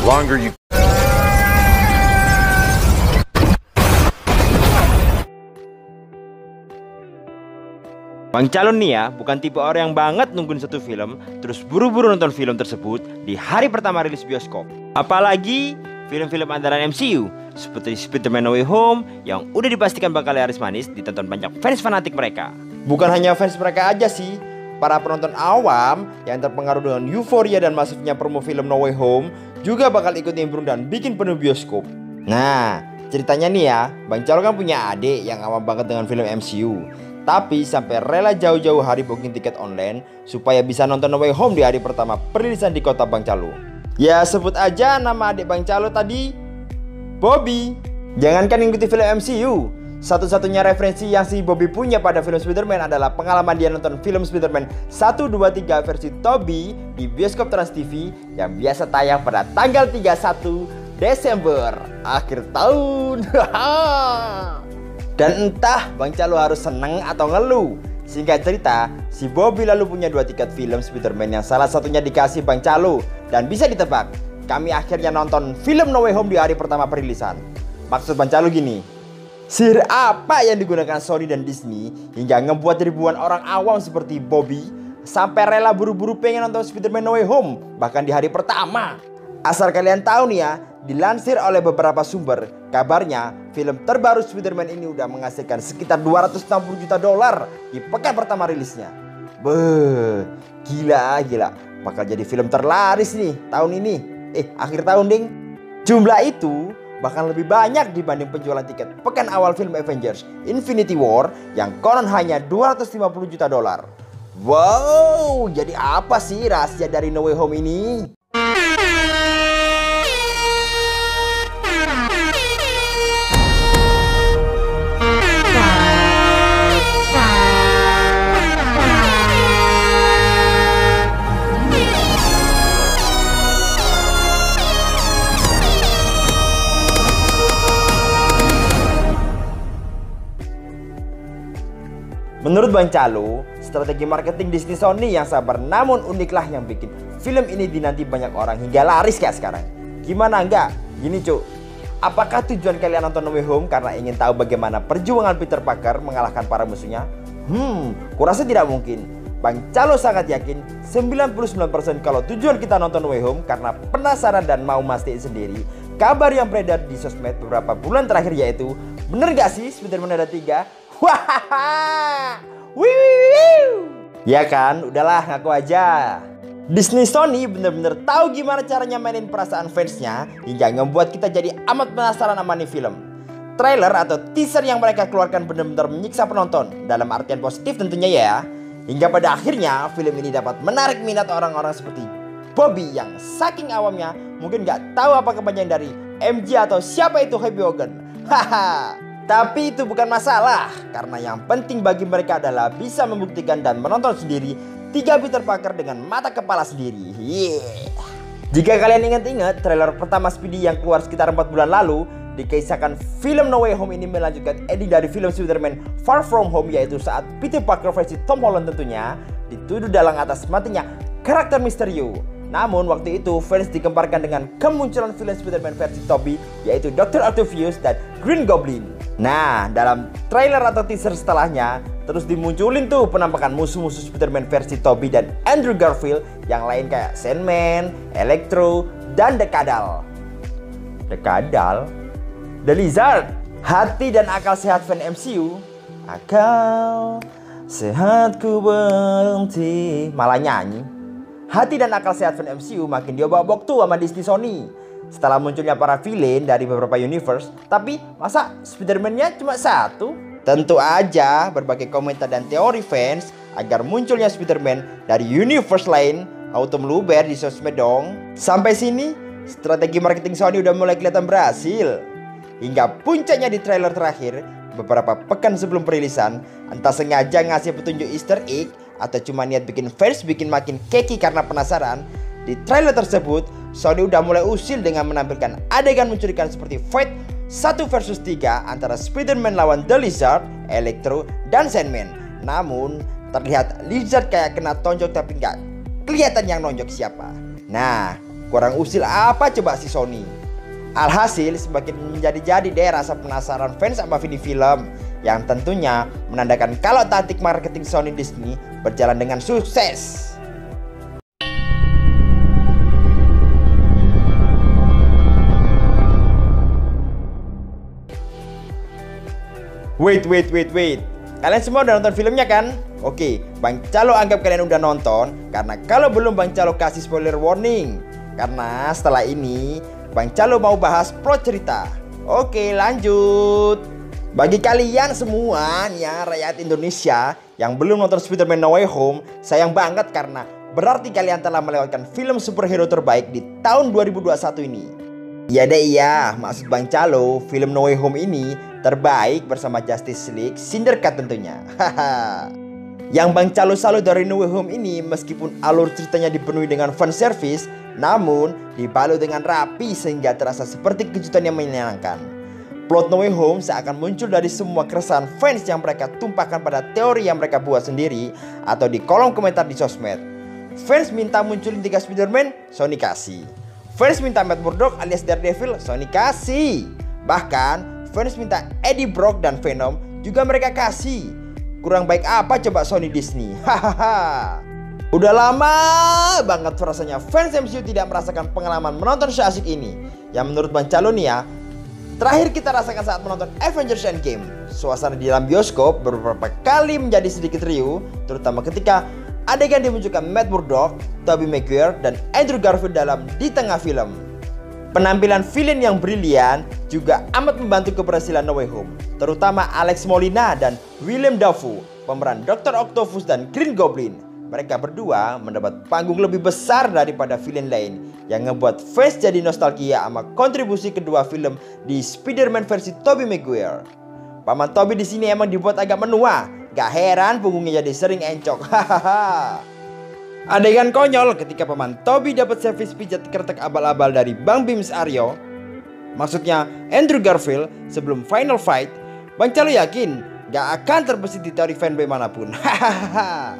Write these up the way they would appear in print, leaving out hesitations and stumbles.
longer you Bang Calon nih ya, bukan tipe orang yang banget nungguin satu film terus buru-buru nonton film tersebut di hari pertama rilis bioskop. Apalagi film-film andalan MCU seperti Spider-Man No Way Home yang udah dipastikan bakal laris manis ditonton banyak fans fanatik mereka. Bukan hanya fans mereka aja sih, para penonton awam yang terpengaruh dengan euforia dan masifnya promo film No Way Home juga bakal ikut nimbrung dan bikin penuh bioskop. Nah, ceritanya nih ya, Bang Calon kan punya adik yang awam banget dengan film MCU. Tapi sampai rela jauh-jauh hari booking tiket online supaya bisa nonton No Way Home di hari pertama perilisan di kota Bang Calo. Ya sebut aja nama adik Bang Calo tadi, Bobby. Jangankan ngikuti film MCU, satu-satunya referensi yang si Bobby punya pada film Spider-Man adalah pengalaman dia nonton film Spider-Man 1, 2, 3 versi Tobey di bioskop Trans TV yang biasa tayang pada tanggal 31 Desember akhir tahun. Dan entah Bang Calo harus seneng atau ngeluh. Singkat cerita, si Bobby lalu punya 2 tiket film Spider-Man yang salah satunya dikasih Bang Calo. Dan bisa ditebak, kami akhirnya nonton film No Way Home di hari pertama perilisan. Maksud Bang Calo gini, sihir apa yang digunakan Sony dan Disney hingga ngebuat ribuan orang awam seperti Bobby sampai rela buru-buru pengen nonton Spider-Man No Way Home bahkan di hari pertama? Asal kalian tahu nih ya, dilansir oleh beberapa sumber, kabarnya film terbaru Spider-Man ini udah menghasilkan sekitar 260 juta dolar di pekan pertama rilisnya. Beuh, gila. Bakal jadi film terlaris nih tahun ini. Akhir tahun ding. Jumlah itu bahkan lebih banyak dibanding penjualan tiket pekan awal film Avengers Infinity War yang konon hanya 250 juta dolar. Wow, jadi apa sih rahasia dari No Way Home ini? Menurut Bang Calo, strategi marketing Disney Sony yang sabar namun uniklah yang bikin film ini dinanti banyak orang hingga laris kayak sekarang. Gimana enggak? Gini cuk, apakah tujuan kalian nonton No Way Home karena ingin tahu bagaimana perjuangan Peter Parker mengalahkan para musuhnya? Kurasa tidak mungkin. Bang Calo sangat yakin 99% kalau tujuan kita nonton No Way Home karena penasaran dan mau mastiin sendiri kabar yang beredar di sosmed beberapa bulan terakhir, yaitu bener gak sih Spider-Man ada 3? Ya kan, udahlah ngaku aja. Disney Sony bener-bener tahu gimana caranya mainin perasaan fansnya hingga ngebuat kita jadi amat penasaran sama nih film. Trailer atau teaser yang mereka keluarkan bener-bener menyiksa penonton, dalam artian positif tentunya ya. Hingga pada akhirnya film ini dapat menarik minat orang-orang seperti Bobby yang saking awamnya mungkin gak tahu apa kepanjangan dari MJ atau siapa itu Happy Hogan. Tapi itu bukan masalah, karena yang penting bagi mereka adalah bisa membuktikan dan menonton sendiri 3 Peter Parker dengan mata kepala sendiri. Jika kalian ingat-ingat, trailer pertama Speedy yang keluar sekitar 4 bulan lalu dikisahkan film No Way Home ini melanjutkan ending dari film Spider-Man Far From Home, yaitu saat Peter Parker versi Tom Holland tentunya dituduh dalang atas matinya karakter Mysterio. Namun waktu itu fans dikemparkan dengan kemunculan film Spider-Man versi Tobey, yaitu Dr. Octavius dan Green Goblin. Nah, dalam trailer atau teaser setelahnya terus dimunculin tuh penampakan musuh-musuh Spider-Man versi Tobey dan Andrew Garfield yang lain kayak Sandman, Electro, dan Decadal. The Lizard. Hati dan akal sehat fan MCU. Akal sehatku berhenti. Malah nyanyi. Hati dan akal sehat fan MCU makin diobok-obok tuh sama Disney Sony setelah munculnya para villain dari beberapa universe. Tapi masa Spider-Man-nya cuma satu? Tentu aja berbagai komentar dan teori fans agar munculnya Spider-Man dari universe lain auto meluber di sosmed dong. Sampai sini strategi marketing Sony udah mulai kelihatan berhasil. Hingga puncaknya di trailer terakhir beberapa pekan sebelum perilisan, entah sengaja ngasih petunjuk Easter egg atau cuma niat bikin fans bikin makin keki karena penasaran, di trailer tersebut Sony udah mulai usil dengan menampilkan adegan mencurigakan seperti fight 1 versus 3 antara Spider-Man lawan The Lizard, Electro, dan Sandman. Namun terlihat Lizard kayak kena tonjok tapi nggak kelihatan yang nonjok siapa. Nah, Kurang usil apa coba si Sony? Alhasil semakin menjadi-jadi deh rasa penasaran fans sama ini film, yang tentunya menandakan kalau taktik marketing Sony Disney berjalan dengan sukses. Wait. Kalian semua udah nonton filmnya kan? Oke, Bang Calo anggap kalian udah nonton, karena kalau belum Bang Calo kasih spoiler warning. Karena setelah ini Bang Calo mau bahas plot cerita. Oke, lanjut. Bagi kalian semua nih ya, rakyat Indonesia yang belum nonton Spider-Man No Way Home, sayang banget karena berarti kalian telah melewatkan film superhero terbaik di tahun 2021 ini. Iya deh iya, maksud Bang Calo, film No Way Home ini terbaik bersama Justice League Syndicate tentunya. Yang Bang Calo salut dari No Way Home ini, meskipun alur ceritanya dipenuhi dengan fan service, namun dibalut dengan rapi sehingga terasa seperti kejutan yang menyenangkan. Plot No Way Home seakan muncul dari semua keresahan fans yang mereka tumpahkan pada teori yang mereka buat sendiri atau di kolom komentar di sosmed. Fans minta munculin 3 Spider-Man, Sony kasih. Fans minta Matt Murdock alias Daredevil, Sony kasih. Bahkan fans minta Eddie Brock dan Venom juga mereka kasih. Kurang baik apa coba Sony Disney? Hahaha. Udah lama banget rasanya fans MCU tidak merasakan pengalaman menonton seasik ini. Yang menurut Bang Calo nih ya, terakhir kita rasakan saat menonton Avengers Endgame. Suasana di dalam bioskop beberapa kali menjadi sedikit riuh, terutama ketika adegan dimunculkan Matt Murdock, Tobey Maguire, dan Andrew Garfield dalam di tengah film. Penampilan villain yang brilian juga amat membantu keberhasilan No Way Home, terutama Alex Molina dan Willem Dafoe, pemeran Dr. Octopus dan Green Goblin. Mereka berdua mendapat panggung lebih besar daripada villain lain, yang ngebuat fans jadi nostalgia sama kontribusi kedua film di Spider-Man versi Tobey Maguire. Paman Tobey di sini emang dibuat agak menua, gak heran punggungnya jadi sering encok. Hahaha. Adegan konyol ketika Paman Tobey dapat servis pijat kretek abal-abal dari Bang Bims Aryo, maksudnya Andrew Garfield, sebelum final fight. Bang Calo yakin gak akan terbesit di teori fanboy manapun. Hahaha.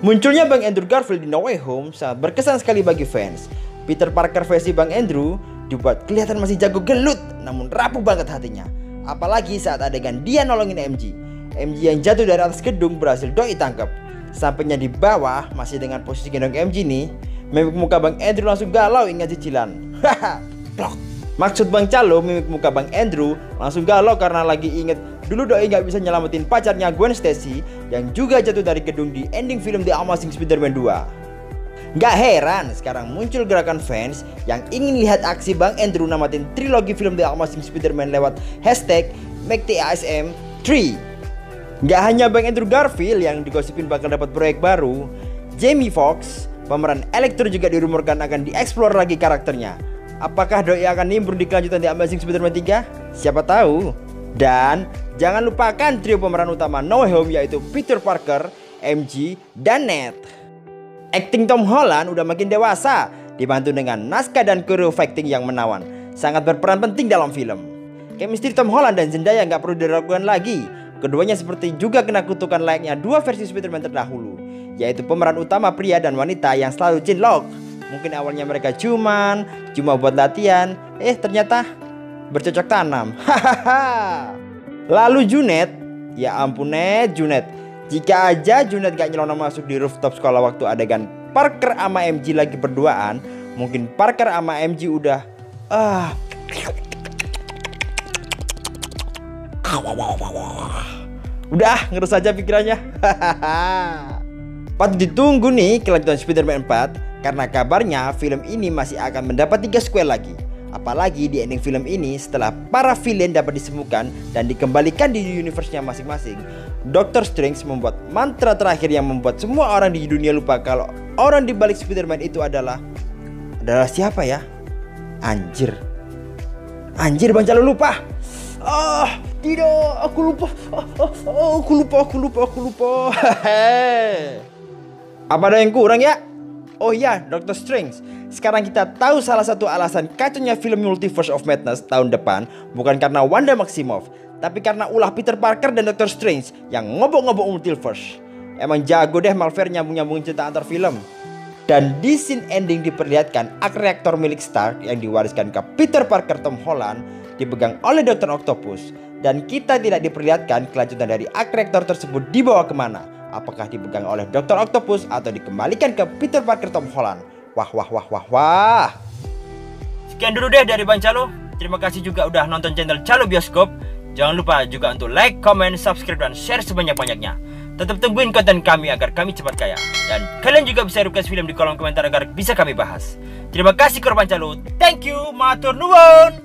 Munculnya Bang Andrew Garfield di No Way Home sangat berkesan sekali bagi fans. Peter Parker versi Bang Andrew dibuat kelihatan masih jago gelut, namun rapuh banget hatinya. Apalagi saat adegan dia nolongin MJ yang jatuh dari atas gedung berhasil doi tangkap. Sampainya di bawah masih dengan posisi gendong MJ nih, mimik muka Bang Andrew langsung galau ingat cicilan. Haha, plok. Maksud Bang Calo, mimik muka Bang Andrew langsung galau karena lagi inget dulu doi gak bisa nyelamatin pacarnya Gwen Stacy yang juga jatuh dari gedung di ending film The Amazing Spider-Man 2. Gak heran sekarang muncul gerakan fans yang ingin lihat aksi Bang Andrew namatin trilogi film The Amazing Spider-Man lewat hashtag #MakeTheASM3. Gak hanya Bang Andrew Garfield yang digosipin bakal dapat proyek baru, Jamie Foxx, pemeran Electro juga dirumorkan akan dieksplor lagi karakternya. Apakah doi akan nimbrung di kelanjutan The Amazing Spider-Man 3? Siapa tahu. Dan jangan lupakan trio pemeran utama No Way Home yaitu Peter Parker, MJ, dan Ned. Akting Tom Holland udah makin dewasa, dibantu dengan naskah dan choreography fighting yang menawan. Sangat berperan penting dalam film. Chemistry Tom Holland dan Zendaya nggak perlu diragukan lagi. Keduanya seperti juga kena kutukan layaknya dua versi Spider-Man terdahulu, yaitu pemeran utama pria dan wanita yang selalu cinlok. Mungkin awalnya mereka cuma buat latihan, ternyata bercocok tanam. Hahaha. Lalu Junet, ya ampun Junet. Jika aja Junet gak nyelonong masuk di rooftop sekolah waktu adegan Parker sama MJ lagi berduaan, mungkin Parker sama MJ udah udah ngerus aja pikirannya. Patut ditunggu nih kelanjutan Spider-Man 4, karena kabarnya film ini masih akan mendapat 3 sequel lagi. Apalagi di ending film ini, setelah para villain dapat disembuhkan dan dikembalikan di universe-nya masing-masing, Doctor Strange membuat mantra terakhir yang membuat semua orang di dunia lupa kalau orang di balik Spider-Man itu adalah siapa ya? Anjir Bang Calo lupa. Tidak, aku lupa. Aku lupa. Apa ada yang kurang ya? Oh iya, Doctor Strange. Sekarang kita tahu salah satu alasan kacaunya film Multiverse of Madness tahun depan bukan karena Wanda Maximoff, tapi karena ulah Peter Parker dan Doctor Strange yang ngobok-ngobok multiverse. Emang jago deh Marvel nyambung-nyambungin cerita antar film. Dan di scene ending diperlihatkan arc reaktor milik Stark yang diwariskan ke Peter Parker Tom Holland dipegang oleh Dr. Octopus. Dan kita tidak diperlihatkan kelanjutan dari arc reaktor tersebut dibawa kemana. Apakah dipegang oleh Dr. Octopus atau dikembalikan ke Peter Parker Tom Holland. Wah. Sekian dulu deh dari Bang Calo. Terima kasih juga udah nonton channel Calo Bioskop. Jangan lupa juga untuk like, comment, subscribe, dan share sebanyak-banyaknya. Tetap tungguin konten kami agar kami cepat kaya. Dan kalian juga bisa request film di kolom komentar agar bisa kami bahas. Terima kasih korban Calo. Thank you, matur nuwun.